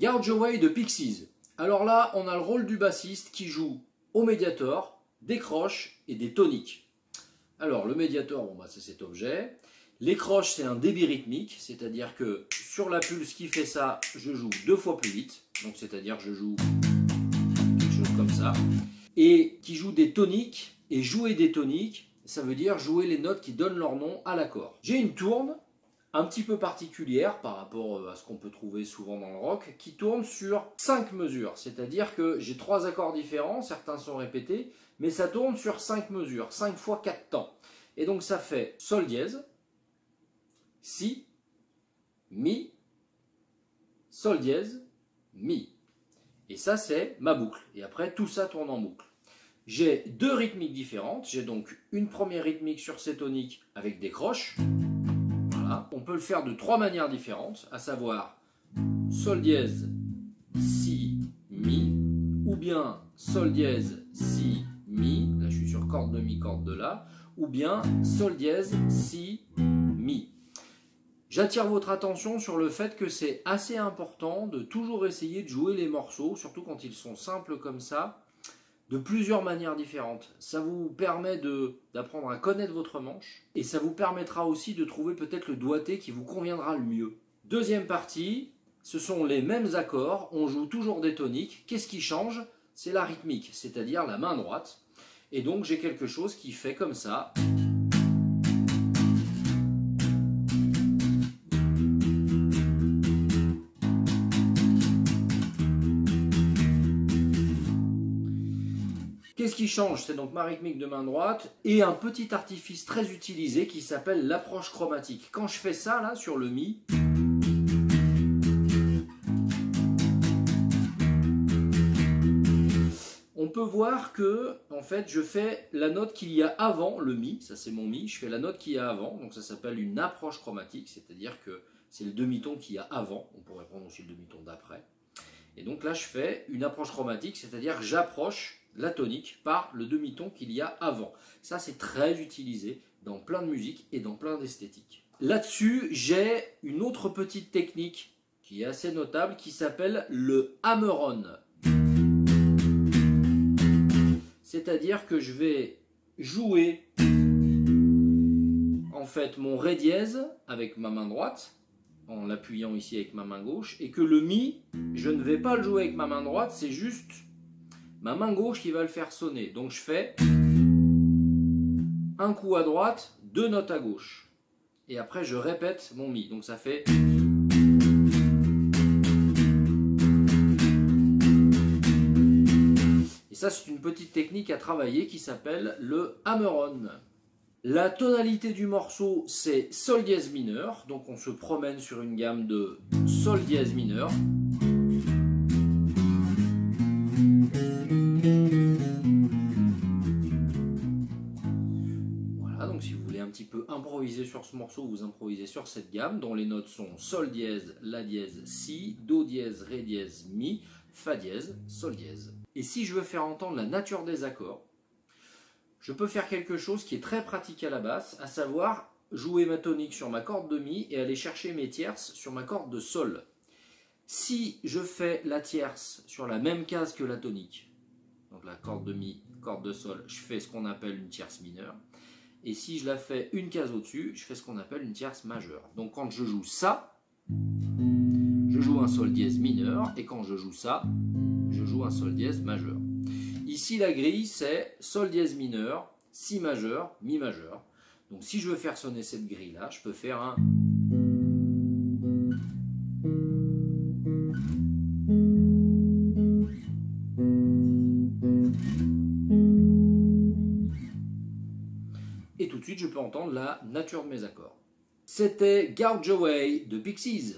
Gouge Away de Pixies. Alors là, on a le rôle du bassiste qui joue au médiator, des croches et des toniques. Alors le médiator, bon, bah, c'est cet objet. Les croches, c'est un débit rythmique, c'est-à-dire que sur la pulse qui fait ça, je joue 2 fois plus vite. Donc c'est-à-dire que je joue quelque chose comme ça. Et qui joue des toniques, et jouer des toniques, ça veut dire jouer les notes qui donnent leur nom à l'accord. J'ai une tourne un petit peu particulière par rapport à ce qu'on peut trouver souvent dans le rock, qui tourne sur 5 mesures, c'est-à-dire que j'ai 3 accords différents, certains sont répétés, mais ça tourne sur 5 mesures, 5 fois 4 temps. Et donc ça fait Sol dièse, Si, Mi, Sol dièse, Mi. Et ça c'est ma boucle, et après tout ça tourne en boucle. J'ai 2 rythmiques différentes, j'ai donc une première rythmique sur ces toniques avec des croches. On peut le faire de 3 manières différentes, à savoir Sol dièse, Si, Mi, ou bien Sol dièse, Si, Mi, là je suis sur corde de Mi, corde de La, ou bien Sol dièse, Si, Mi. J'attire votre attention sur le fait que c'est assez important de toujours essayer de jouer les morceaux, surtout quand ils sont simples comme ça, de plusieurs manières différentes. Ça vous permet d'apprendre à connaître votre manche et ça vous permettra aussi de trouver peut-être le doigté qui vous conviendra le mieux. Deuxième partie, ce sont les mêmes accords, on joue toujours des toniques. Qu'est-ce qui change? C'est la rythmique, c'est-à-dire la main droite. Et donc j'ai quelque chose qui fait comme ça. Qu'est-ce qui change? C'est donc ma rythmique de main droite et un petit artifice très utilisé qui s'appelle l'approche chromatique. Quand je fais ça là sur le Mi, on peut voir que en fait je fais la note qu'il y a avant le Mi, ça c'est mon Mi, je fais la note qu'il y a avant, donc ça s'appelle une approche chromatique, c'est-à-dire que c'est le demi-ton qu'il y a avant, on pourrait prendre aussi le demi-ton d'après. Et donc là je fais une approche chromatique, c'est-à-dire que j'approche la tonique par le demi-ton qu'il y a avant. Ça c'est très utilisé dans plein de musiques et dans plein d'esthétiques. Là-dessus j'ai une autre petite technique qui est assez notable qui s'appelle le hammer-on. C'est-à-dire que je vais jouer en fait mon Ré dièse avec ma main droite en l'appuyant ici avec ma main gauche et que le Mi, je ne vais pas le jouer avec ma main droite, c'est juste ma main gauche qui va le faire sonner. Donc je fais un coup à droite, 2 notes à gauche. Et après je répète mon Mi. Donc ça fait... Et ça c'est une petite technique à travailler qui s'appelle le hammer-on. La tonalité du morceau c'est Sol dièse mineur. Donc on se promène sur une gamme de Sol dièse mineur. Donc si vous voulez un petit peu improviser sur ce morceau, vous improvisez sur cette gamme dont les notes sont Sol dièse, La dièse, Si, Do dièse, Ré dièse, Mi, Fa dièse, Sol dièse. Et si je veux faire entendre la nature des accords, je peux faire quelque chose qui est très pratique à la basse, à savoir jouer ma tonique sur ma corde de Mi et aller chercher mes tierces sur ma corde de Sol. Si je fais la tierce sur la même case que la tonique, donc la corde de Mi, corde de Sol, je fais ce qu'on appelle une tierce mineure. Et si je la fais une case au-dessus, je fais ce qu'on appelle une tierce majeure. Donc quand je joue ça, je joue un Sol dièse mineur, et quand je joue ça, je joue un Sol dièse majeur. Ici la grille c'est Sol dièse mineur, Si majeur, Mi majeur. Donc si je veux faire sonner cette grille là, je peux faire un... Et tout de suite, je peux entendre la nature de mes accords. C'était Gouge Away de Pixies.